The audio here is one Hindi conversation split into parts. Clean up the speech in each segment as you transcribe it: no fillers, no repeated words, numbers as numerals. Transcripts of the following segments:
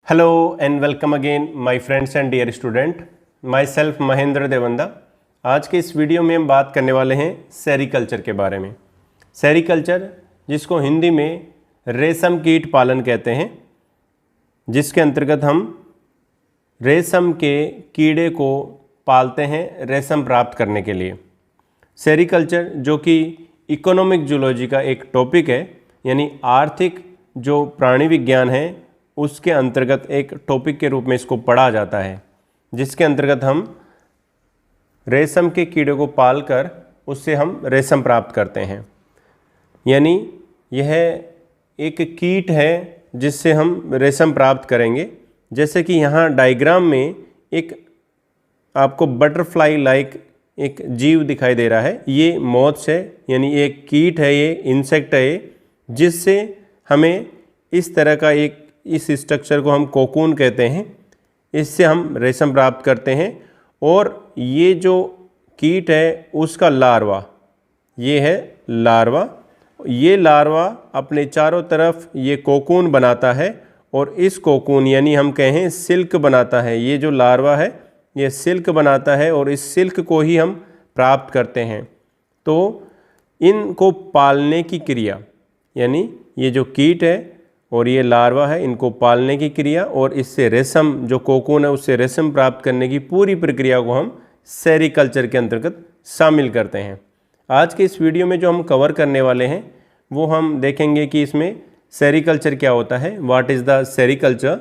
Hello and welcome again my friends and dear student, myself Mahendra Devanda. आज के इस वीडियो में हम बात करने वाले हैं सेरीकल्चर के बारे में। सेरीकल्चर, जिसको हिंदी में रेशम कीट पालन कहते हैं, जिसके अंतर्गत हम रेशम के कीड़े को पालते हैं रेशम प्राप्त करने के लिए। सेरीकल्चर जो कि इकोनॉमिक जूलॉजी का एक टॉपिक है, यानी आर्थिक जो प्राणी विज्ञान है उसके अंतर्गत एक टॉपिक के रूप में इसको पढ़ा जाता है, जिसके अंतर्गत हम रेशम के कीड़े को पालकर उससे हम रेशम प्राप्त करते हैं। यानी यह एक कीट है जिससे हम रेशम प्राप्त करेंगे। जैसे कि यहाँ डायग्राम में एक आपको बटरफ्लाई लाइक एक जीव दिखाई दे रहा है। ये मॉथ्स है, यानी एक कीट है, ये इंसेक्ट है, जिससे हमें इस तरह का इस स्ट्रक्चर को हम कोकून कहते हैं। इससे हम रेशम प्राप्त करते हैं। और ये जो कीट है उसका लार्वा, ये है लार्वा। ये लार्वा अपने चारों तरफ ये कोकून बनाता है और इस कोकून यानी हम कहें सिल्क बनाता है। ये जो लार्वा है ये सिल्क बनाता है और इस सिल्क को ही हम प्राप्त करते हैं। तो इनको पालने की क्रिया, यानी ये जो कीट है और ये लार्वा है, इनको पालने की क्रिया और इससे रेशम जो कोकून है उससे रेशम प्राप्त करने की पूरी प्रक्रिया को हम सेरीकल्चर के अंतर्गत शामिल करते हैं। आज के इस वीडियो में जो हम कवर करने वाले हैं वो हम देखेंगे कि इसमें सेरीकल्चर क्या होता है, what is the sericulture,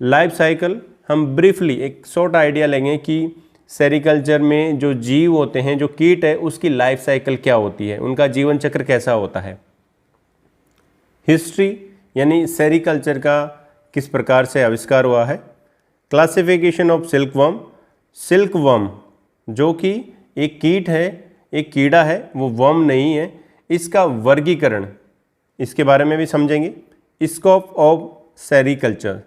life cycle. हम ब्रीफली एक शॉर्ट आइडिया लेंगे कि सेरीकल्चर में जो जीव होते हैं, जो कीट है, उसकी लाइफ साइकिल क्या होती है, उनका जीवन चक्र कैसा होता है। हिस्ट्री, यानी सेरीकल्चर का किस प्रकार से आविष्कार हुआ है। क्लासिफिकेशन ऑफ सिल्कवर्म, सिल्कवर्म जो कि एक कीट है, एक कीड़ा है, वो वर्म नहीं है। इसका वर्गीकरण, इसके बारे में भी समझेंगे। स्कोप ऑफ सेरीकल्चर,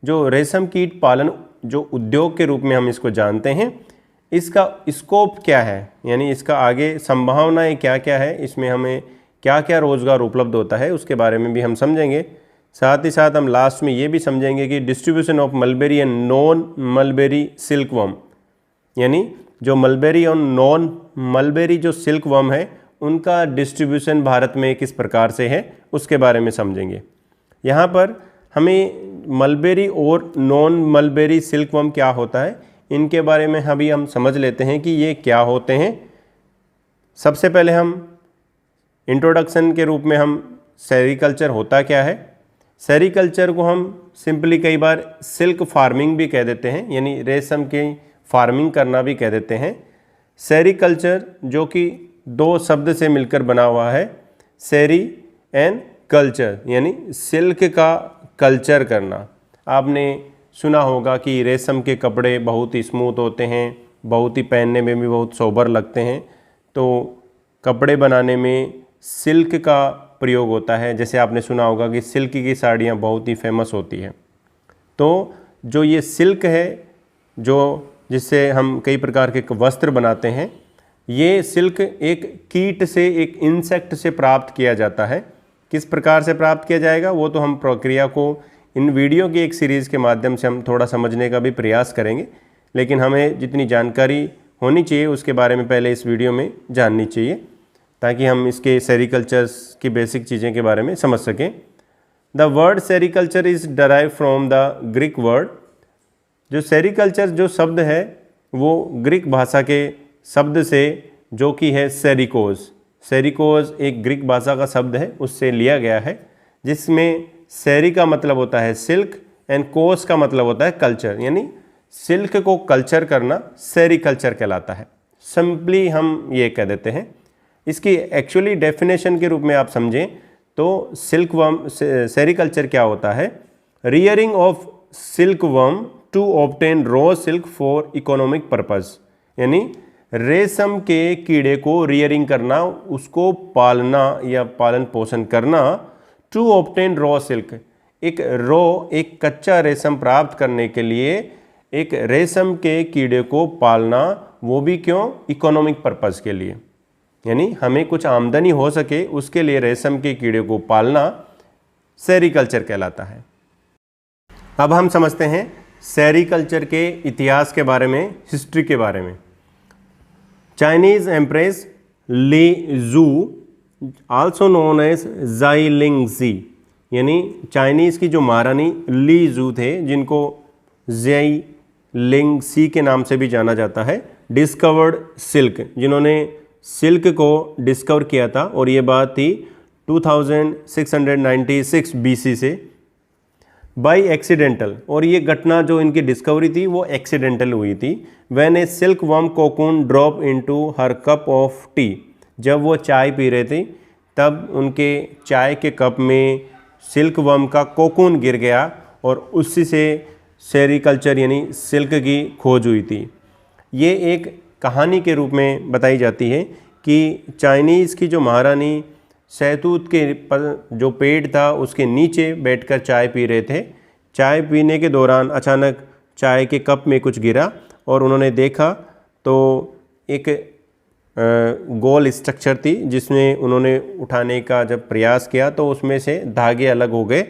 जो रेशम कीट पालन जो उद्योग के रूप में हम इसको जानते हैं, इसका स्कोप क्या है, यानी इसका आगे संभावनाएं क्या क्या है, इसमें हमें क्या क्या रोजगार उपलब्ध होता है, उसके बारे में भी हम समझेंगे। साथ ही साथ हम लास्ट में ये भी समझेंगे कि distribution of mulberry and non mulberry silkworm, यानी जो मलबेरी और नॉन मलबेरी जो सिल्कवर्म है उनका डिस्ट्रीब्यूशन भारत में किस प्रकार से है, उसके बारे में समझेंगे। यहाँ पर हमें मलबेरी और नॉन मलबेरी सिल्कवर्म क्या होता है, इनके बारे में अभी हम समझ लेते हैं कि ये क्या होते हैं। सबसे पहले हम इंट्रोडक्शन के रूप में हम सेरीकल्चर होता क्या है। सेरीकल्चर को हम सिंपली कई बार सिल्क फार्मिंग भी कह देते हैं, यानी रेशम की फार्मिंग करना भी कह देते हैं। सेरीकल्चर जो कि दो शब्द से मिलकर बना हुआ है, सेरी एंड कल्चर, यानी सिल्क का कल्चर करना। आपने सुना होगा कि रेशम के कपड़े बहुत ही स्मूथ होते हैं, बहुत ही पहनने में भी बहुत सोबर लगते हैं। तो कपड़े बनाने में सिल्क का प्रयोग होता है। जैसे आपने सुना होगा कि सिल्क की साड़ियाँ बहुत ही फेमस होती हैं। तो जो ये सिल्क है, जो जिससे हम कई प्रकार के वस्त्र बनाते हैं, ये सिल्क एक कीट से, एक इंसेक्ट से प्राप्त किया जाता है। किस प्रकार से प्राप्त किया जाएगा वो तो हम प्रक्रिया को इन वीडियो की एक सीरीज़ के माध्यम से हम थोड़ा समझने का भी प्रयास करेंगे, लेकिन हमें जितनी जानकारी होनी चाहिए उसके बारे में पहले इस वीडियो में जाननी चाहिए, ताकि हम इसके सेरीकल्चर्स की बेसिक चीज़ें के बारे में समझ सकें। The word sericulture is derive from the Greek word. जो सेरीकल्चर जो शब्द है वो ग्रीक भाषा के शब्द से, जो कि है सेरिकोज। सेरिकोज एक ग्रीक भाषा का शब्द है, उससे लिया गया है, जिसमें सेरी का मतलब होता है सिल्क एंड कोस का मतलब होता है कल्चर, यानी सिल्क को कल्चर करना सेरीकल्चर कहलाता है। सिंपली हम ये कह देते हैं। इसकी एक्चुअली डेफिनेशन के रूप में आप समझें तो सिल्कवर्म, सेरीकल्चर क्या होता है, rearing of silkworm to obtain raw silk for economic purpose, यानी रेशम के कीड़े को रियरिंग करना, उसको पालना या पालन पोषण करना, टू ऑब्टेन रॉ सिल्क, एक रॉ, एक कच्चा रेशम प्राप्त करने के लिए एक रेशम के कीड़े को पालना, वो भी क्यों, इकोनॉमिक पर्पस के लिए, यानी हमें कुछ आमदनी हो सके उसके लिए रेशम के कीड़े को पालना सेरीकल्चर कहलाता है। अब हम समझते हैं सेरीकल्चर के इतिहास के बारे में, हिस्ट्री के बारे में। चाइनीज़ एम्प्रेस ली जू आल्सो नोन एज जाई लिंग जी, यानी चाइनीज़ की जो महारानी ली जू थे, जिनको ज़ाई लिंग सी के नाम से भी जाना जाता है, डिस्कवर्ड सिल्क, जिन्होंने सिल्क को डिस्कवर किया था, और ये बात थी 2696 BC से, बाई एक्सीडेंटल, और ये घटना जो इनकी डिस्कवरी थी वो एक्सीडेंटल हुई थी। When A silk worm cocoon drop into her cup of T, जब वो चाय पी रहे थे तब उनके चाय के कप में सिल्क वर्म का कोकून गिर गया, और उसी से सेरीकल्चर यानी सिल्क की खोज हुई थी। ये एक कहानी के रूप में बताई जाती है कि चाइनीज़ की जो महारानी शहतूत के जो पेड़ था उसके नीचे बैठकर चाय पी रहे थे। चाय पीने के दौरान अचानक चाय के कप में कुछ गिरा और उन्होंने देखा तो एक गोल स्ट्रक्चर थी, जिसमें उन्होंने उठाने का जब प्रयास किया तो उसमें से धागे अलग हो गए,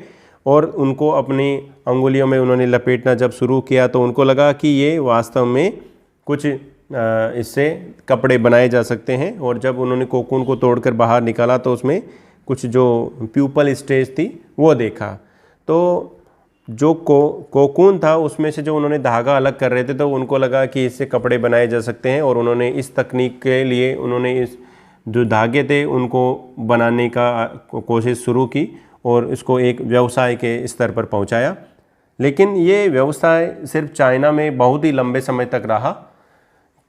और उनको अपनी अंगुलियों में उन्होंने लपेटना जब शुरू किया तो उनको लगा कि ये वास्तव में कुछ इससे कपड़े बनाए जा सकते हैं। और जब उन्होंने कोकून को तोड़कर बाहर निकाला तो उसमें कुछ जो प्यूपल स्टेज थी वो देखा। तो जो कोकून था उसमें से जो उन्होंने धागा अलग कर रहे थे तो उनको लगा कि इससे कपड़े बनाए जा सकते हैं, और उन्होंने इस तकनीक के लिए उन्होंने इस जो धागे थे उनको बनाने का कोशिश शुरू की और इसको एक व्यवसाय के स्तर पर पहुंचाया। लेकिन ये व्यवसाय सिर्फ चाइना में बहुत ही लंबे समय तक रहा,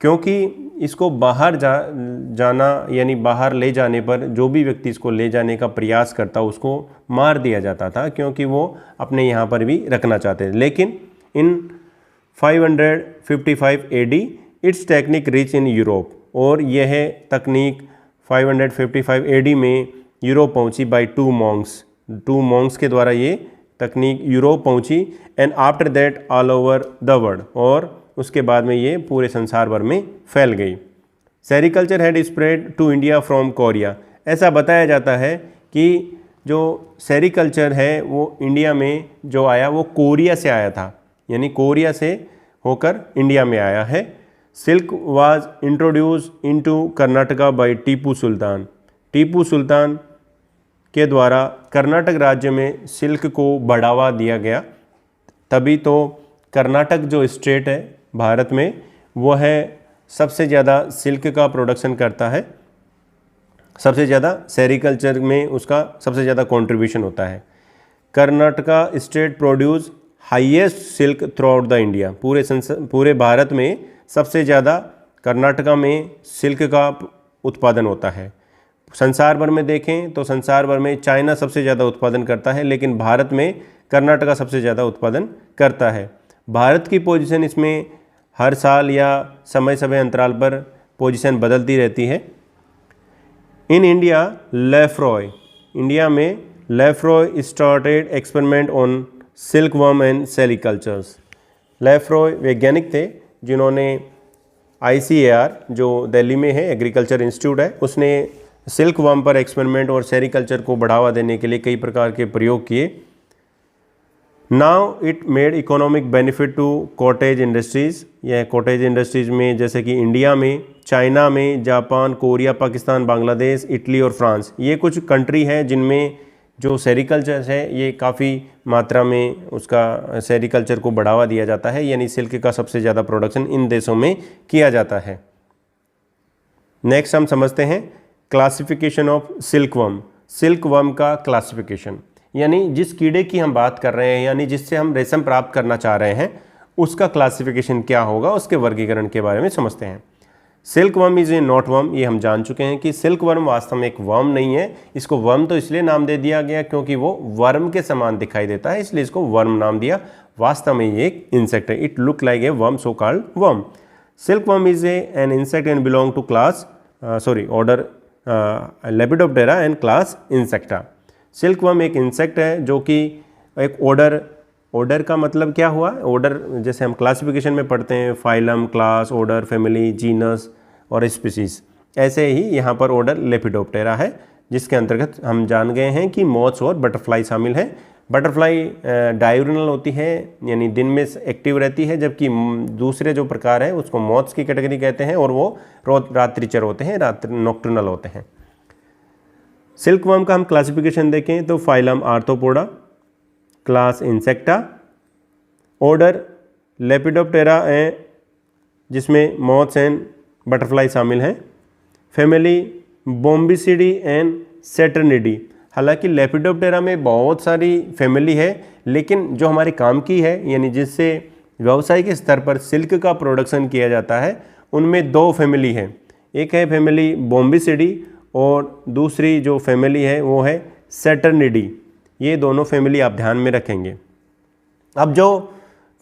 क्योंकि इसको बाहर जाना यानी बाहर ले जाने पर जो भी व्यक्ति इसको ले जाने का प्रयास करता उसको मार दिया जाता था, क्योंकि वो अपने यहाँ पर भी रखना चाहते थे। लेकिन इन 555 AD it's technique reach in Europe, और यह तकनीक 555 AD में यूरोप पहुँची बाय टू मॉन्क्स के द्वारा ये तकनीक यूरोप पहुँची, and after that all over the world, और उसके बाद में ये पूरे संसार भर में फैल गई। Sericulture had spread to India from Korea. ऐसा बताया जाता है कि जो सेरीकल्चर है वो इंडिया में जो आया वो कोरिया से आया था, यानी कोरिया से होकर इंडिया में आया है। Silk was introduced into Karnataka by Tipu Sultan. Tipu Sultan के द्वारा कर्नाटक राज्य में सिल्क को बढ़ावा दिया गया, तभी तो कर्नाटक जो स्टेट है भारत में वो है सबसे ज़्यादा सिल्क का प्रोडक्शन करता है, सबसे ज़्यादा सेरीकल्चर में उसका सबसे ज़्यादा कंट्रीब्यूशन होता है। Karnataka state produce highest silk through out the India. पूरे भारत में सबसे ज़्यादा कर्नाटका में सिल्क का उत्पादन होता है। संसार भर में देखें तो संसार भर में चाइना सबसे ज़्यादा उत्पादन करता है, लेकिन भारत में कर्नाटका सबसे ज़्यादा उत्पादन करता है। भारत की पोजीशन इसमें हर साल या समय समय अंतराल पर पोजीशन बदलती रहती है। इन इंडिया लेफ्रॉय, इंडिया में Lefroy started experiment on silkworm and sericultures. Lefroy वैज्ञानिक थे जिन्होंने ICAR जो दिल्ली में है, एग्रीकल्चर इंस्टीट्यूट है, उसने सिल्क वर्म पर एक्सपेरिमेंट और सेरीकल्चर को बढ़ावा देने के लिए कई प्रकार के प्रयोग किए। Now it made economic benefit to cottage industries. यह कॉटेज इंडस्ट्रीज़ में जैसे कि इंडिया में, चाइना में, Japan, Korea, Pakistan, Bangladesh, Italy और फ्रांस, ये कुछ कंट्री हैं जिनमें जो सेरीकल्चर है ये काफ़ी मात्रा में उसका सेरीकल्चर को बढ़ावा दिया जाता है, यानी सिल्क का सबसे ज़्यादा प्रोडक्शन इन देशों में किया जाता है। नेक्स्ट हम समझते हैं classification of silk worm. Silk worm का क्लासिफिकेशन, यानी जिस कीड़े की हम बात कर रहे हैं, यानी जिससे हम रेशम प्राप्त करना चाह रहे हैं, उसका क्लासिफिकेशन क्या होगा, उसके वर्गीकरण के बारे में समझते हैं। Silk worm is a not worm. ये हम जान चुके हैं कि सिल्क वर्म वास्तव में एक वर्म नहीं है। इसको वर्म तो इसलिए नाम दे दिया गया क्योंकि वो वर्म के समान दिखाई देता है, इसलिए इसको वर्म नाम दिया। वास्तव में ये एक इंसेक्ट है। It look like a worm, so called worm. Silk worm is an insect and belong to class order lepidoptera and class insecta. Silk worm एक इंसेक्ट है जो कि एक ऑर्डर का मतलब क्या हुआ, ऑर्डर जैसे हम क्लासिफिकेशन में पढ़ते हैं, phylum, class, order, family, genus और स्पीसीज, ऐसे ही यहाँ पर ऑर्डर लेपिडोप्टेरा है, जिसके अंतर्गत हम जान गए हैं कि मॉथ्स और बटरफ्लाई शामिल है। बटरफ्लाई डायurnal होती है, यानी दिन में एक्टिव रहती है, जबकि दूसरे जो प्रकार है उसको मॉथ्स की कैटेगरी कहते हैं और वो रात्रिचर होते हैं, नॉक्टर्नल होते हैं। सिल्कवर्म का हम क्लासिफिकेशन देखें तो phylum arthropoda, class insecta, order lepidoptera जिसमें मॉथ्स एंड बटरफ्लाई शामिल हैं, फैमिली बोम्बिसिडी एंड सैटर्निडी। हालांकि लेपिडोप्टेरा में बहुत सारी फैमिली है, लेकिन जो हमारे काम की है यानी जिससे व्यावसायिक स्तर पर सिल्क का प्रोडक्शन किया जाता है, उनमें दो फैमिली है। एक है फैमिली बोम्बिसिडी और दूसरी जो फैमिली है वो है सैटर्निडी। ये दोनों फैमिली आप ध्यान में रखेंगे। अब जो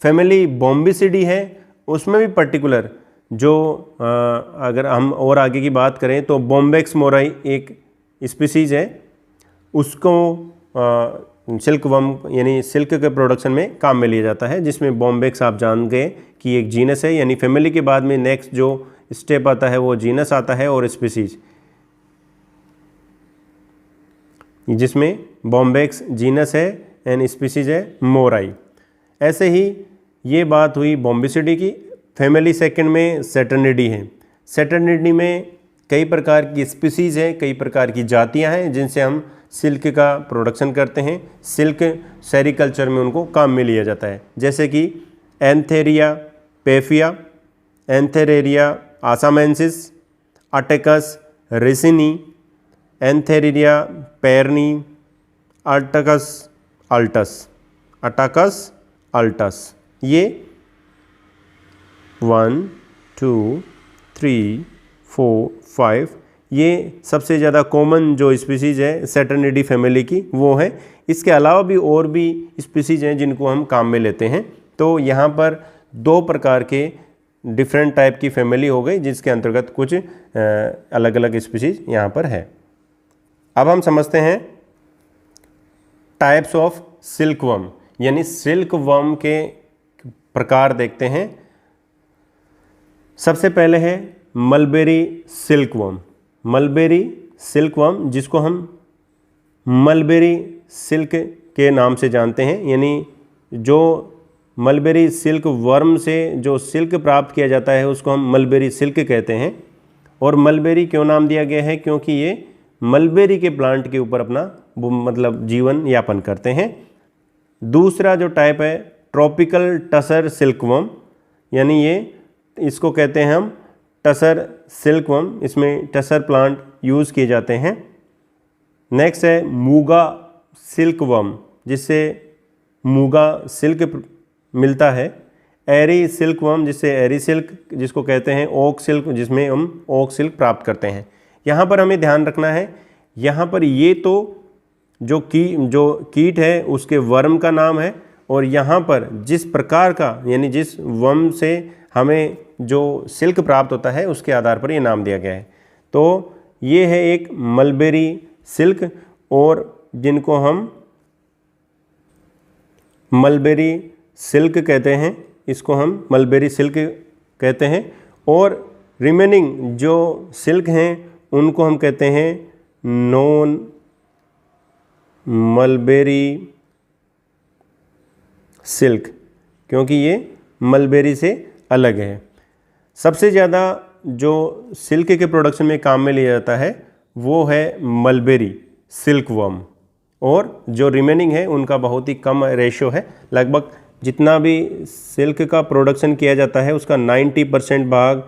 फैमिली बोम्बिसिडी है उसमें भी पर्टिकुलर जो अगर हम और आगे की बात करें तो बॉम्बेक्स मोराई एक स्पीसीज है, उसको सिल्कवर्म यानी सिल्क के प्रोडक्शन में काम में लिया जाता है, जिसमें बॉम्बेक्स आप जान गए कि एक जीनस है, यानी फैमिली के बाद में नेक्स्ट जो स्टेप आता है वो जीनस आता है और स्पीसीज, जिसमें बॉम्बेक्स जीनस है एंड स्पीसीज है मोराई। ऐसे ही ये बात हुई बॉम्बिसिडी की। फैमिली सेकंड में सैटर्निडी है। सैटर्निडी में कई प्रकार की स्पीसीज है, कई प्रकार की जातियां हैं जिनसे हम सिल्क का प्रोडक्शन करते हैं। सिल्क सेरिकल्चर में उनको काम में लिया जाता है, जैसे कि एंथेरिया पेफिया, एंथेरेरिया आसामेंसिस, अटेकस रिसिनी, एंथेरिया पेरनी, अटाकस अल्टस। ये 1 2 3 4 5 ये सबसे ज़्यादा कॉमन जो स्पीसीज़ है सैटर्निडी फैमिली की वो है। इसके अलावा भी और भी स्पीसीज़ हैं जिनको हम काम में लेते हैं। तो यहाँ पर दो प्रकार के डिफरेंट टाइप की फैमिली हो गई, जिसके अंतर्गत कुछ अलग अलग स्पीसीज़ यहाँ पर है। अब हम समझते हैं टाइप्स ऑफ सिल्कवर्म, यानी सिल्कवर्म के प्रकार देखते हैं। सबसे पहले है मलबेरी सिल्कवर्म। मलबेरी सिल्कवर्म जिसको हम मलबेरी सिल्क के नाम से जानते हैं, यानी जो मलबेरी सिल्क वर्म से जो सिल्क प्राप्त किया जाता है उसको हम मलबेरी सिल्क कहते हैं। और मलबेरी क्यों नाम दिया गया है? क्योंकि ये मलबेरी के प्लांट के ऊपर अपना मतलब जीवन यापन करते हैं। दूसरा जो टाइप है ट्रॉपिकल टसर सिल्कवर्म, यानी ये इसको कहते हैं हम टसर सिल्कवर्म, इसमें टसर प्लांट यूज़ किए जाते हैं। नेक्स्ट है मूगा सिल्कवर्म, जिससे मूगा सिल्क मिलता है। एरी सिल्कवर्म, जिससे एरी सिल्क जिसको कहते हैं। ओक सिल्क, जिसमें हम ओक सिल्क प्राप्त करते हैं। यहाँ पर हमें ध्यान रखना है, यहाँ पर ये तो जो कीट है उसके वर्म का नाम है, और यहाँ पर जिस प्रकार का यानी जिस वर्म से हमें जो सिल्क प्राप्त होता है उसके आधार पर ये नाम दिया गया है। तो ये है एक मलबेरी सिल्क, और जिनको हम मलबेरी सिल्क कहते हैं, इसको हम मलबेरी सिल्क कहते हैं। और रिमेनिंग जो सिल्क हैं उनको हम कहते हैं नॉन मलबेरी सिल्क, क्योंकि ये मलबेरी से अलग है। सबसे ज़्यादा जो सिल्क के प्रोडक्शन में काम में लिया जाता है वो है मलबेरी सिल्कवर्म, और जो रिमेनिंग है उनका बहुत ही कम रेशो है। लगभग जितना भी सिल्क का प्रोडक्शन किया जाता है उसका 90% भाग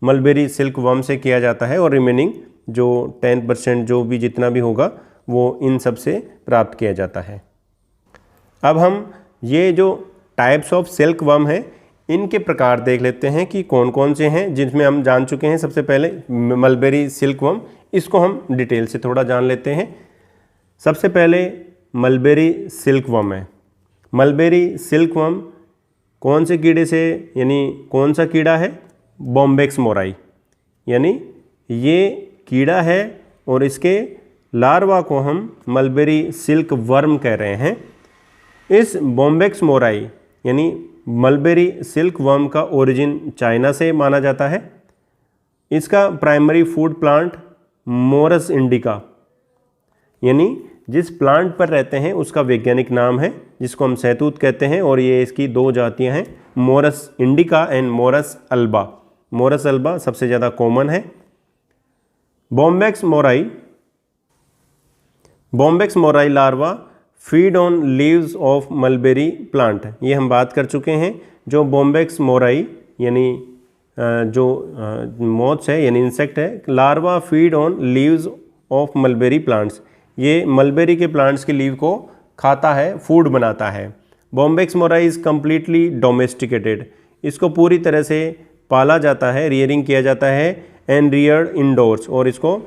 मलबेरी सिल्कवर्म से किया जाता है, और रिमेनिंग जो 10% जो भी जितना भी होगा वो इन सब से प्राप्त किया जाता है। अब हम ये जो टाइप्स ऑफ सिल्कवर्म है इनके प्रकार देख लेते हैं कि कौन कौन से हैं, जिसमें हम जान चुके हैं। सबसे पहले मलबेरी सिल्कवर्म, इसको हम डिटेल से थोड़ा जान लेते हैं। सबसे पहले मलबेरी सिल्कवर्म है। मलबेरी सिल्कवर्म कौन से कीड़े से, यानी कौन सा कीड़ा है? बॉम्बेक्स मोराई, यानी ये कीड़ा है और इसके लार्वा को हम मलबेरी सिल्क वर्म कह रहे हैं। इस बॉम्बेक्स मोराई यानी मलबेरी सिल्क वर्म का ओरिजिन चाइना से माना जाता है। इसका primary food plant Morris indica, यानी जिस प्लांट पर रहते हैं उसका वैज्ञानिक नाम है, जिसको हम सहतूत कहते हैं, और ये इसकी दो जातियां हैं, Morris indica and Morris alba. Morris alba सबसे ज़्यादा कॉमन है। Bombyx mori, Bombyx mori larva feed on leaves of mulberry plant. ये हम बात कर चुके हैं। जो बॉम्बेक्स मोराई यानी जो मोथ्स है यानी इंसेक्ट है, larva feed on leaves of mulberry plants. ये मलबेरी के प्लांट्स के लीव को खाता है, फूड बनाता है। Bombyx mori is completely domesticated. इसको पूरी तरह से पाला जाता है, रियरिंग किया जाता है, एंड रियर्ड इंडोर्स, और इसको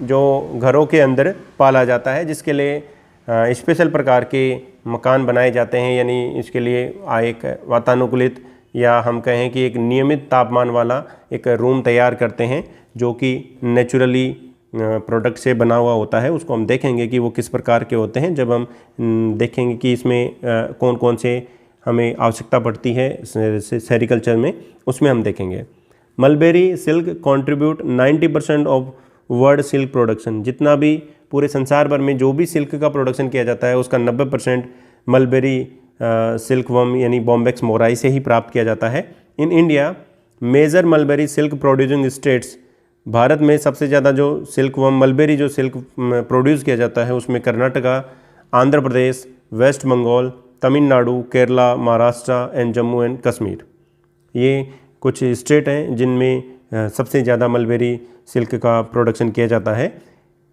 जो घरों के अंदर पाला जाता है, जिसके लिए स्पेशल प्रकार के मकान बनाए जाते हैं। यानी इसके लिए एक वातानुकूलित या हम कहें कि एक नियमित तापमान वाला एक रूम तैयार करते हैं, जो कि नेचुरली प्रोडक्ट से बना हुआ होता है। उसको हम देखेंगे कि वो किस प्रकार के होते हैं जब हम देखेंगे कि इसमें कौन कौन से हमें आवश्यकता पड़ती है सेरिकल्चर में, उसमें हम देखेंगे। Mulberry silk contribute 90% of world silk production. जितना भी पूरे संसार भर में जो भी सिल्क का प्रोडक्शन किया जाता है उसका 90% मलबेरी सिल्क वर्म यानी बॉम्बेक्स मोराई से ही प्राप्त किया जाता है। In India major mulberry silk producing states. Bharat में सबसे ज़्यादा जो सिल्क वर्म मलबेरी जो सिल्क प्रोड्यूस किया जाता है उसमें कर्नाटका, आंध्र प्रदेश, वेस्ट बंगाल, तमिलनाडु, केरला, महाराष्ट्र एंड जम्मू एंड कश्मीर। ये कुछ स्टेट हैं जिनमें सबसे ज़्यादा मलबेरी सिल्क का प्रोडक्शन किया जाता है।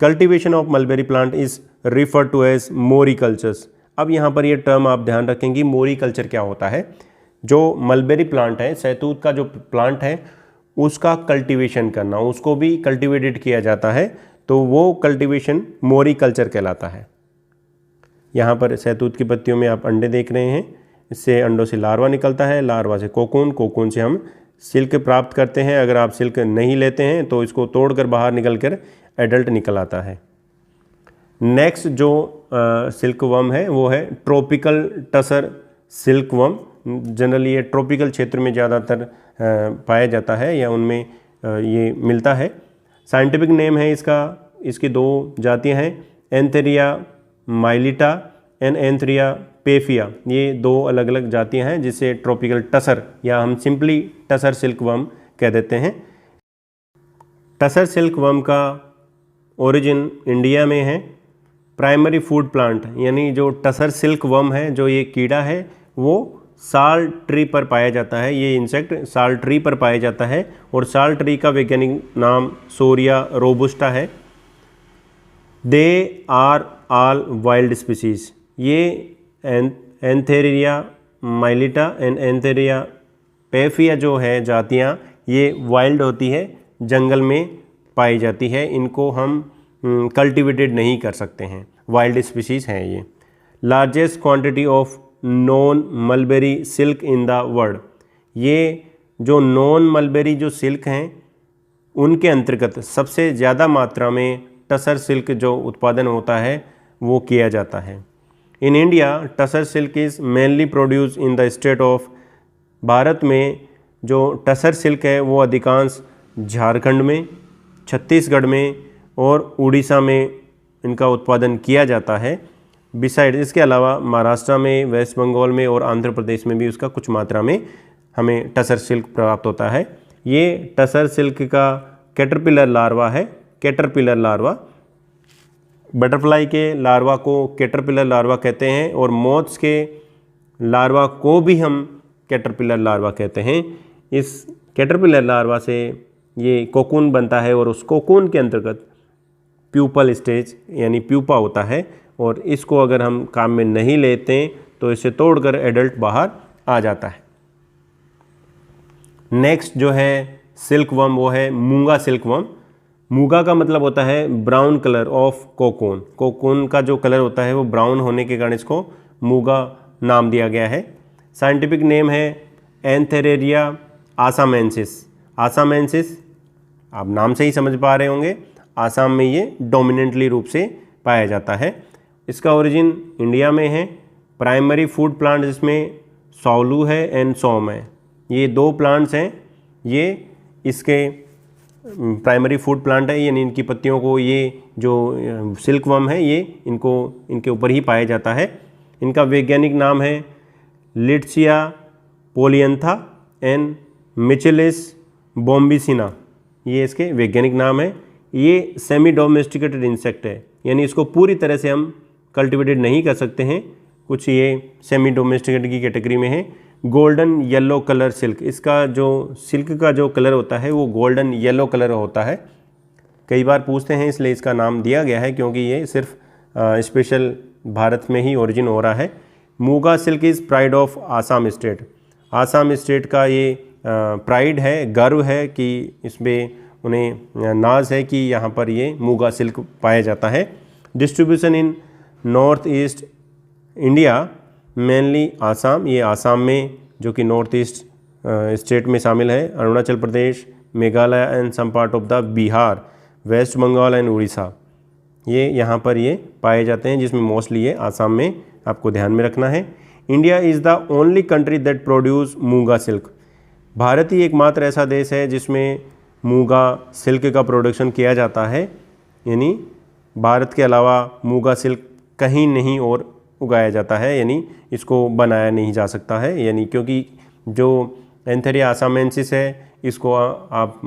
Cultivation of mulberry plant is refer to as moricultures. अब यहाँ पर ये टर्म आप ध्यान रखेंगे, मोरिकल्चर क्या होता है। जो मलबेरी प्लांट है, सहतूत का जो प्लांट है, उसका कल्टीवेशन करना, उसको भी कल्टीवेटेड किया जाता है, तो वो कल्टीवेशन मोरिकल्चर कहलाता है। यहाँ पर सहतूत की पत्तियों में आप अंडे देख रहे हैं। इससे अंडों से लार्वा निकलता है, लार्वा से कोकून, कोकून से हम सिल्क प्राप्त करते हैं। अगर आप सिल्क नहीं लेते हैं तो इसको तोड़कर बाहर निकलकर एडल्ट निकल आता है। नेक्स्ट जो सिल्क वर्म है वो है tropical tussar silk worm. Generally ये ट्रॉपिकल क्षेत्र में ज़्यादातर पाया जाता है या उनमें ये मिलता है। साइंटिफिक नेम है इसका, इसकी दो जातियां हैं, एंथेरिया माइलिटा एंड एंथेरिया पेफिया। ये दो अलग अलग जातियां हैं जिसे ट्रॉपिकल टसर या हम सिंपली टसर सिल्क वर्म कह देते हैं। टसर सिल्क वर्म का ओरिजिन इंडिया में है। प्राइमरी फूड प्लांट यानी जो टसर सिल्क वर्म है, जो ये कीड़ा है, वो साल ट्री पर पाया जाता है। ये इंसेक्ट साल ट्री पर पाया जाता है और साल ट्री का वैज्ञानिक नाम सोरिया रोबुस्टा है। They are all wild species. ये Antheraea mylitta and Antheraea paphia जो है जातियाँ, ये वाइल्ड होती है, जंगल में पाई जाती है। इनको हम कल्टीवेटेड नहीं कर सकते हैं, वाइल्ड स्पीसीज हैं ये। Largest quantity of non mulberry silk in the world. ये जो नॉन मलबेरी जो सिल्क हैं उनके अंतर्गत सबसे ज़्यादा मात्रा में टसर सिल्क जो उत्पादन होता है वो किया जाता है। In India tussar silk is mainly produce in the state of. Bharat में जो टसर सिल्क है वो अधिकांश झारखंड में, छत्तीसगढ़ में और उड़ीसा में इनका उत्पादन किया जाता है। बिसाइड इसके अलावा महाराष्ट्र में, वेस्ट बंगाल में और आंध्र प्रदेश में भी उसका कुछ मात्रा में हमें टसर सिल्क प्राप्त होता है। ये टसर सिल्क का कैटरपिलर लार्वा है। कैटरपिलर लार्वा, बटरफ्लाई के लार्वा को कैटरपिलर लार्वा कहते हैं और मोथ्स के लार्वा को भी हम कैटरपिलर लार्वा कहते हैं। इस कैटरपिलर लार्वा से ये कोकून बनता है और उस कोकून के अंतर्गत प्यूपल स्टेज यानी प्यूपा होता है, और इसको अगर हम काम में नहीं लेते तो इसे तोड़कर एडल्ट बाहर आ जाता है। नेक्स्ट जो है सिल्क वर्म वो है मूंगा सिल्क वर्म। मूंगा का मतलब होता है brown colour of cocoon. Cocoon का जो कलर होता है वो ब्राउन होने के कारण इसको मूंगा नाम दिया गया है। साइंटिफिक नेम है एंथेरेरिया आसामेंसिस। आसामेंसिस आप नाम से ही समझ पा रहे होंगे, आसाम में ये डोमिनेंटली रूप से पाया जाता है। इसका ओरिजिन इंडिया में है। प्राइमरी फूड प्लांट जिसमें सौलू है एंड सोम है, ये दो प्लांट्स हैं। ये इसके प्राइमरी फूड प्लांट है, यानी इनकी पत्तियों को ये जो सिल्क वर्म है ये इनके ऊपर ही पाया जाता है। इनका वैज्ञानिक नाम है लिट्सिया पोलियंथा एंड मिचेलिस बोम्बिसिना, ये इसके वैज्ञानिक नाम है। ये सेमी डोमेस्टिकेटेड इंसेक्ट है, यानी इसको पूरी तरह से हम कल्टिवेटेड नहीं कर सकते हैं, कुछ ये सेमी डोमेस्टिकेटेड की कैटेगरी में है। गोल्डन येलो कलर सिल्क, इसका जो सिल्क का जो कलर होता है वो गोल्डन येलो कलर होता है। कई बार पूछते हैं इसलिए इसका नाम दिया गया है, क्योंकि ये सिर्फ स्पेशल भारत में ही ओरिजिन हो रहा है। Muga silk is pride of Assam state, Assam state का ये प्राइड है, गर्व है कि इसमें उन्हें नाज है कि यहाँ पर ये मूगा सिल्क पाया जाता है। Distribution in north east India mainly Assam, ये आसाम में जो कि नॉर्थ ईस्ट स्टेट में शामिल है, Arunachal Pradesh, Meghalaya and some part of the Bihar, West Bengal and Orissa, ये यहाँ पर ये पाए जाते हैं, जिसमें मोस्टली ये आसाम में आपको ध्यान में रखना है। India is the only country that produce muga silk, Bharat ही एकमात्र ऐसा देश है जिसमें मूगा सिल्क का प्रोडक्शन किया जाता है, यानी भारत के अलावा मूगा सिल्क कहीं नहीं और उगाया जाता है, यानी इसको बनाया नहीं जा सकता है, यानी क्योंकि जो एंथेरिया आसामेंसिस है इसको आप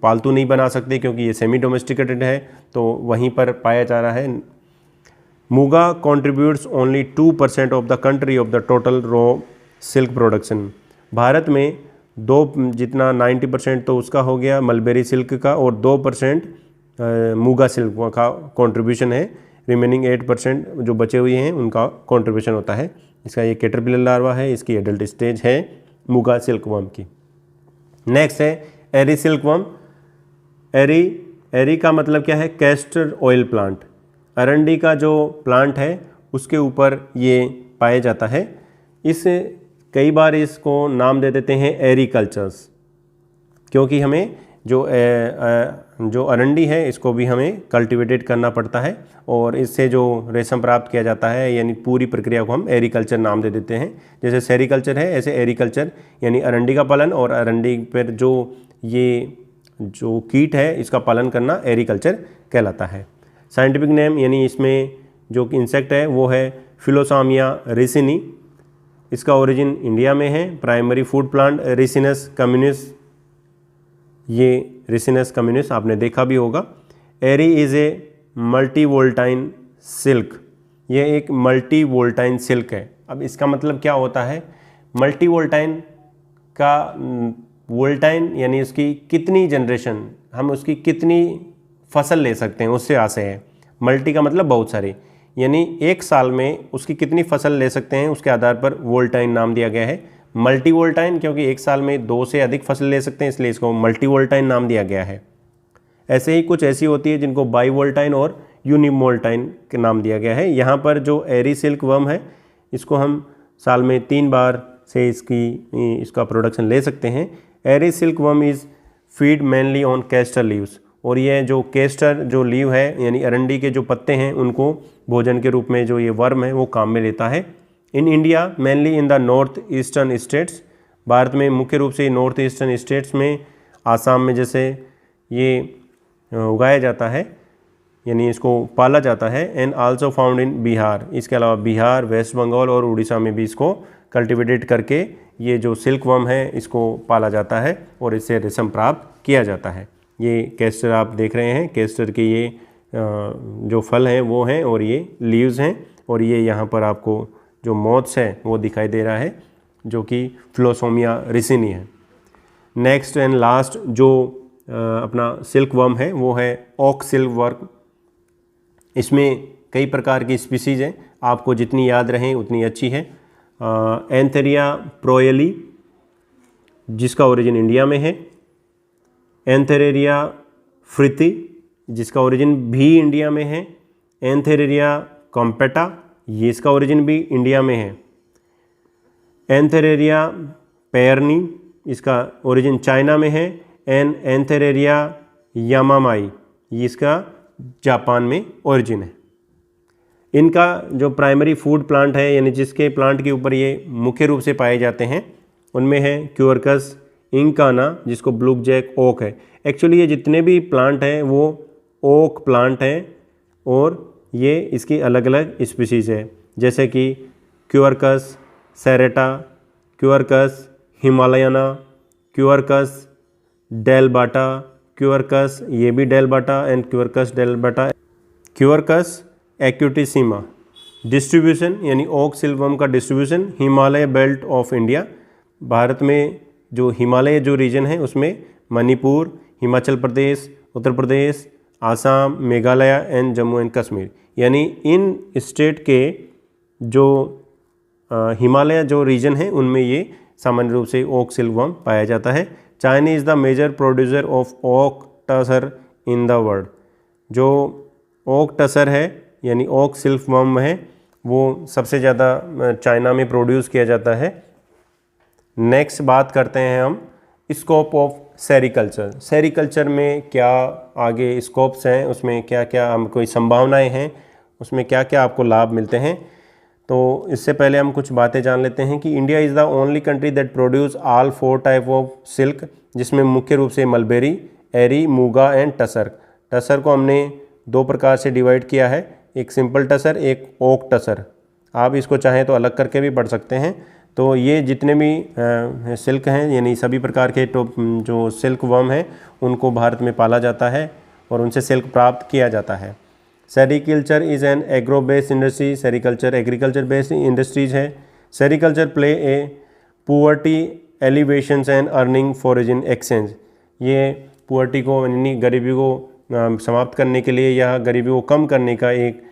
पालतू नहीं बना सकते क्योंकि ये सेमी डोमेस्टिकेटेड है, तो वहीं पर पाया जा रहा है। Muga contributes only 2% of the country of the total raw silk production, Bharat में जितना 90% तो उसका हो गया मलबेरी सिल्क का, और 2% मूगा सिल्क का कंट्रीब्यूशन है, रिमेनिंग 8% जो बचे हुए हैं उनका कंट्रीब्यूशन होता है। इसका ये कैटरपिलर लार्वा है, इसकी एडल्ट स्टेज है मूगा सिल्क वर्म की। नेक्स्ट है एरी सिल्क वर्म। एरी का मतलब क्या है? कैस्टर ऑयल प्लांट, अरंडी का जो प्लांट है उसके ऊपर ये पाया जाता है। कई बार इसको नाम दे देते हैं एरीकल्चर्स, क्योंकि हमें जो अरंडी है इसको भी हमें कल्टिवेटेड करना पड़ता है और इससे जो रेशम प्राप्त किया जाता है, यानी पूरी प्रक्रिया को हम एरीकल्चर नाम दे देते हैं। जैसे सेरीकल्चर है, ऐसे एरीकल्चर यानी अरंडी का पालन, और अरंडी पर जो कीट है इसका पालन करना एरीकल्चर कहलाता है। साइंटिफिक नेम यानी इसमें जो इंसेक्ट है वो है फिलोसामिया रिसिनी, इसका ओरिजिन इंडिया में है। Primary food plant Ricinus communis, ये रिसिनस कम्युनिस आपने देखा भी होगा। एरी इज़ ए मल्टी वोल्टाइन सिल्क, ये एक मल्टी वोल्टाइन सिल्क है। अब इसका मतलब क्या होता है? मल्टी वोल्टाइन का वोल्टाइन यानी उसकी कितनी जनरेशन, हम उसकी कितनी फसल ले सकते हैं उससे आशय है। मल्टी का मतलब बहुत सारे, यानी एक साल में उसकी कितनी फसल ले सकते हैं उसके आधार पर वोल्टाइन नाम दिया गया है। मल्टी वोल्टाइन क्योंकि एक साल में 2 से अधिक फसल ले सकते हैं इसलिए इसको मल्टी वोल्टाइन नाम दिया गया है। ऐसे ही कुछ ऐसी होती है जिनको बाई वोल्टाइन और यूनिवोल्टाइन के नाम दिया गया है। यहाँ पर जो एरी सिल्क वर्म है इसको हम साल में 3 बार से इसका प्रोडक्शन ले सकते हैं। Eri silkworm is feed mainly on castor leaves, और ये जो कैस्टर जो लीव है यानी अरंडी के जो पत्ते हैं उनको भोजन के रूप में जो ये वर्म है वो काम में लेता है। In India mainly in the north eastern states, Bharat में मुख्य रूप से नॉर्थ ईस्टर्न स्टेट्स में, आसाम में जैसे ये उगाया जाता है यानी इसको पाला जाता है। And also found in Bihar, इसके अलावा बिहार, वेस्ट बंगाल और उड़ीसा में भी इसको कल्टिवेटेड करके ये जो सिल्क वर्म है इसको पाला जाता है और इससे रेशम प्राप्त किया जाता है। ये कैस्टर आप देख रहे हैं, कैस्टर के ये जो फल हैं वो हैं और ये लीव्स हैं, और ये यहाँ पर आपको जो मोथ्स है वो दिखाई दे रहा है जो कि फिलोसोमिया रिसिनी है। नेक्स्ट एंड लास्ट जो अपना सिल्क वर्म है वो है ऑक सिल्क वर्म। इसमें कई प्रकार की स्पीसीज हैं, आपको जितनी याद रहें उतनी अच्छी है। एंथेरिया प्रोयली जिसका ओरिजिन इंडिया में है, एंथेरेरिया फ्रिथी जिसका ओरिजिन भी इंडिया में है, एंथेरेरिया कॉम्पेटा ये इसका ओरिजिन भी इंडिया में है, एंथेरेरिया पेयरनी इसका ओरिजिन चाइना में है, एंड एंथेरेरिया यामामाई ये इसका जापान में ओरिजिन है। इनका जो प्राइमरी फूड प्लांट है यानी जिसके प्लांट के ऊपर ये मुख्य रूप से पाए जाते हैं उनमें है क्यूरकस, इंकाना जिसको ब्लू जैक ओक है। एक्चुअली ये जितने भी प्लांट हैं वो ओक प्लांट हैं और ये इसकी अलग अलग स्पीसीज़ है, जैसे कि क्यूअरकस सेरेटा, क्यूअरकस हिमालयना, क्यूअरकस डेलबाटा, क्यूअरकस ये भी डेलबाटा एंड क्यूअरकस डेलबाटा, क्यूअरकस एक्यूटिसिमा। डिस्ट्रीब्यूशन यानी ओक सिल्कवर्म का distribution Himalaya belt of India, Bharat में जो हिमालय जो रीजन है उसमें मणिपुर, हिमाचल प्रदेश, उत्तर प्रदेश, आसाम, मेघालय एंड जम्मू एंड कश्मीर, यानी इन स्टेट के जो हिमालय जो रीजन है उनमें ये सामान्य रूप से ओक सिल्कवर्म पाया जाता है। China is the major producer of oak tasar in the world. जो ओक टसर है यानी ओक सिल्कवर्म है वो सबसे ज़्यादा चाइना में प्रोड्यूस किया जाता है। नेक्स्ट बात करते हैं हम स्कोप ऑफ सेरिकल्चर। सेरिकल्चर में क्या आगे स्कोप्स हैं, उसमें क्या क्या हम कोई संभावनाएं हैं, उसमें क्या क्या आपको लाभ मिलते हैं। तो इससे पहले हम कुछ बातें जान लेते हैं कि India is the only country that produce all 4 type of silk, जिसमें मुख्य रूप से मलबेरी, एरी, मूगा एंड टसर। टसर को हमने 2 प्रकार से डिवाइड किया है, एक सिंपल टसर, एक ओक टसर। आप इसको चाहें तो अलग करके भी पढ़ सकते हैं। तो ये जितने भी सिल्क हैं यानी सभी प्रकार के जो सिल्क वर्म हैं उनको भारत में पाला जाता है और उनसे सिल्क प्राप्त किया जाता है। Sericulture is an agro based industry. Sericulture agriculture based industries है। Sericulture play a poverty alleviations and earning foreign exchange. ये पुअर्टी को यानी गरीबी को समाप्त करने के लिए या गरीबी को कम करने का एक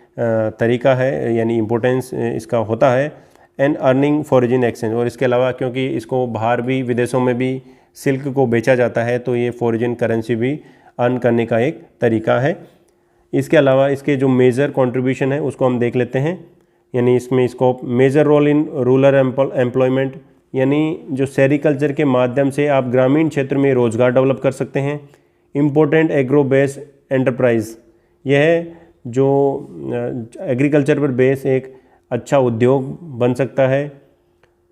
तरीका है, यानी इम्पोर्टेंस इसका होता है। एंड अर्निंग फॉरेजिन एक्सचेंज, और इसके अलावा क्योंकि इसको बाहर भी विदेशों में भी सिल्क को बेचा जाता है तो ये फॉरेजिन करेंसी भी अर्न करने का एक तरीका है। इसके अलावा इसके जो मेजर कंट्रीब्यूशन है उसको हम देख लेते हैं, यानी इसमें इसको major role in rural employment, यानी जो सेरिकल्चर के माध्यम से आप ग्रामीण क्षेत्र में रोजगार डेवलप कर सकते हैं। इम्पोर्टेंट एग्रो बेस्ड एंटरप्राइज, यह जो एग्रीकल्चर पर बेस एक अच्छा उद्योग बन सकता है।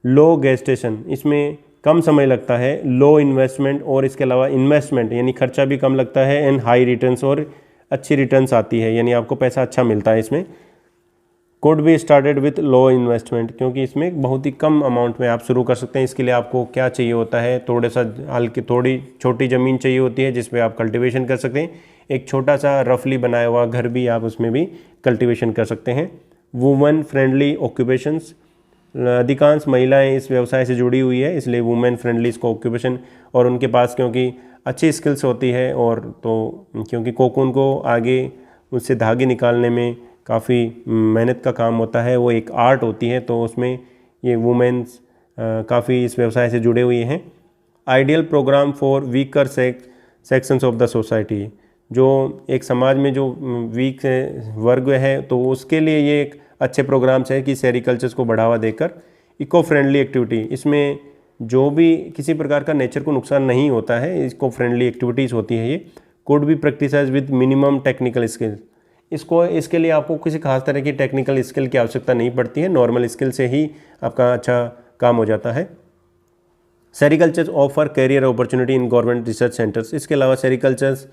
लो गेस्टेशन, इसमें कम समय लगता है। लो इन्वेस्टमेंट, और इसके अलावा इन्वेस्टमेंट यानी खर्चा भी कम लगता है। एंड हाई रिटर्न्स, और अच्छी रिटर्न्स आती है, यानी आपको पैसा अच्छा मिलता है इसमें। Could be started with low investment, क्योंकि इसमें बहुत ही कम अमाउंट में आप शुरू कर सकते हैं। इसके लिए आपको क्या चाहिए होता है, थोड़ी छोटी ज़मीन चाहिए होती है जिस पे आप कल्टीवेशन कर सकते हैं। एक छोटा सा रफली बनाया हुआ घर भी आप उसमें भी कल्टीवेशन कर सकते हैं। वुमेन फ्रेंडली ऑक्यूपेशंस, अधिकांश महिलाएं इस व्यवसाय से जुड़ी हुई है, इसलिए वुमेन फ्रेंडली इसको ऑक्यूपेशन, और उनके पास क्योंकि अच्छी स्किल्स होती है, और तो क्योंकि कोकून को आगे उससे धागे निकालने में काफ़ी मेहनत का काम होता है, वो एक आर्ट होती है, तो उसमें ये वुमेन्स काफ़ी इस व्यवसाय से जुड़े हुए हैं। Ideal programme for weaker sections of the society, जो एक समाज में जो वीक वर्ग है तो उसके लिए ये एक अच्छे प्रोग्राम्स है कि सेरिकल्चर्स को बढ़ावा देकर इको फ्रेंडली एक्टिविटी, इसमें जो भी किसी प्रकार का नेचर को नुकसान नहीं होता है, इको फ्रेंडली एक्टिविटीज़ होती है ये। Could be practise with minimum technical skills, इसके लिए आपको किसी खास तरह की टेक्निकल स्किल की आवश्यकता नहीं पड़ती है, नॉर्मल स्किल से ही आपका अच्छा काम हो जाता है। Sericultures offer career opportunity in government research centres, इसके अलावा सेरिकल्चर्स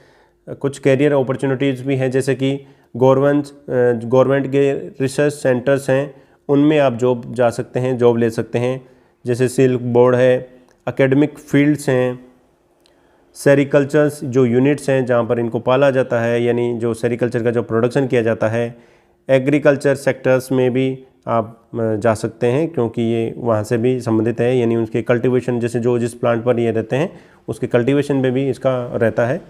कुछ कैरियर अपॉर्चुनिटीज़ भी हैं, जैसे कि गवर्नमेंट के रिसर्च सेंटर्स हैं उनमें आप जॉब जा सकते हैं, जॉब ले सकते हैं, जैसे सिल्क बोर्ड है। एकेडमिक फील्ड्स हैं, सेरिकल्चर्स जो यूनिट्स हैं जहाँ पर इनको पाला जाता है, यानी जो सेरिकल्चर का जो प्रोडक्शन किया जाता है। एग्रीकल्चर सेक्टर्स में भी आप जा सकते हैं क्योंकि ये वहाँ से भी संबंधित है, यानी उसके कल्टीवेशन, जैसे जो जिस प्लांट पर ये रहते हैं उसके कल्टीवेशन में भी इसका रहता है।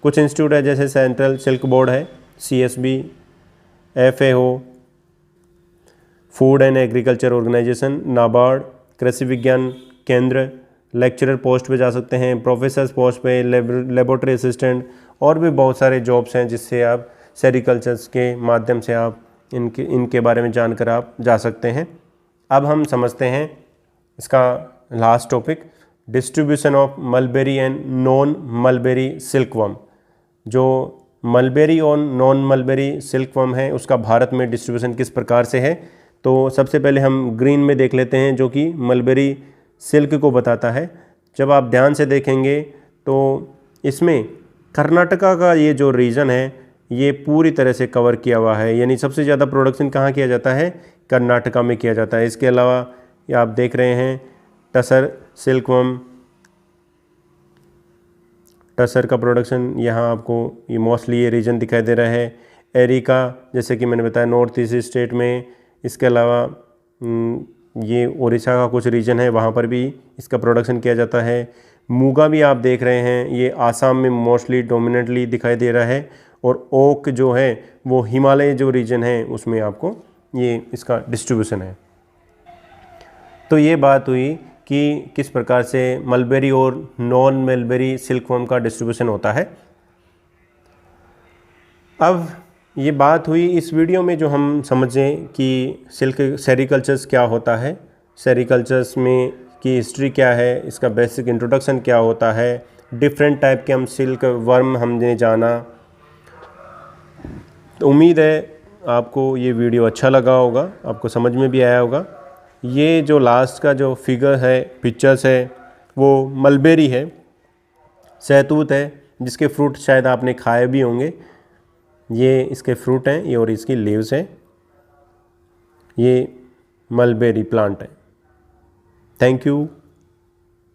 कुछ इंस्टीट्यूट है जैसे सेंट्रल सिल्क बोर्ड है, CSB, FAO, food and agriculture organisation, NABARD, Krishi Vigyan Kendra, lecturer post पे जा सकते हैं, प्रोफेसर पोस्ट पे, लेबोरेटरी असिस्टेंट, और भी बहुत सारे जॉब्स हैं जिससे आप सेरिकल्चर्स के माध्यम से आप इनके बारे में जानकर आप जा सकते हैं। अब हम समझते हैं इसका last topic, distribution of mulberry and non mulberry silkworm. जो मलबेरी और नॉन मलबेरी सिल्कवर्म है उसका भारत में डिस्ट्रीब्यूशन किस प्रकार से है, तो सबसे पहले हम ग्रीन में देख लेते हैं जो कि मलबेरी सिल्क को बताता है। जब आप ध्यान से देखेंगे तो इसमें कर्नाटका का ये जो रीजन है ये पूरी तरह से कवर किया हुआ है, यानी सबसे ज़्यादा प्रोडक्शन कहाँ किया जाता है, कर्नाटका में किया जाता है। इसके अलावा ये आप देख रहे हैं टसर सिल्कवर्म, टसर का प्रोडक्शन यहाँ आपको ये मोस्टली ये रीजन दिखाई दे रहा है। एरिका जैसे कि मैंने बताया नॉर्थ ईस्ट स्टेट में, इसके अलावा ये उड़ीसा का कुछ रीजन है वहाँ पर भी इसका प्रोडक्शन किया जाता है। मूंगा भी आप देख रहे हैं ये आसाम में मोस्टली डोमिनेटली दिखाई दे रहा है, और ओक जो है वो हिमालय जो रीजन है उसमें आपको ये इसका डिस्ट्रीब्यूशन है। तो ये बात हुई कि किस प्रकार से मलबेरी और नॉन मलबेरी सिल्कवर्म का डिस्ट्रीब्यूशन होता है। अब ये बात हुई इस वीडियो में जो हम समझें कि सिल्क सेरीकल्चर्स क्या होता है, सेरीकल्चर्स में की हिस्ट्री क्या है, इसका बेसिक इंट्रोडक्शन क्या होता है, डिफरेंट टाइप के हम सिल्क वर्म हमने जाना। तो उम्मीद है आपको ये वीडियो अच्छा लगा होगा, आपको समझ में भी आया होगा। ये जो लास्ट का जो फिगर है, पिक्चर्स है, वो मलबेरी है, सहतूत है, जिसके फ्रूट शायद आपने खाए भी होंगे। ये इसके फ्रूट हैं ये, और इसकी लीव्स हैं। ये मलबेरी प्लांट है। Thank you.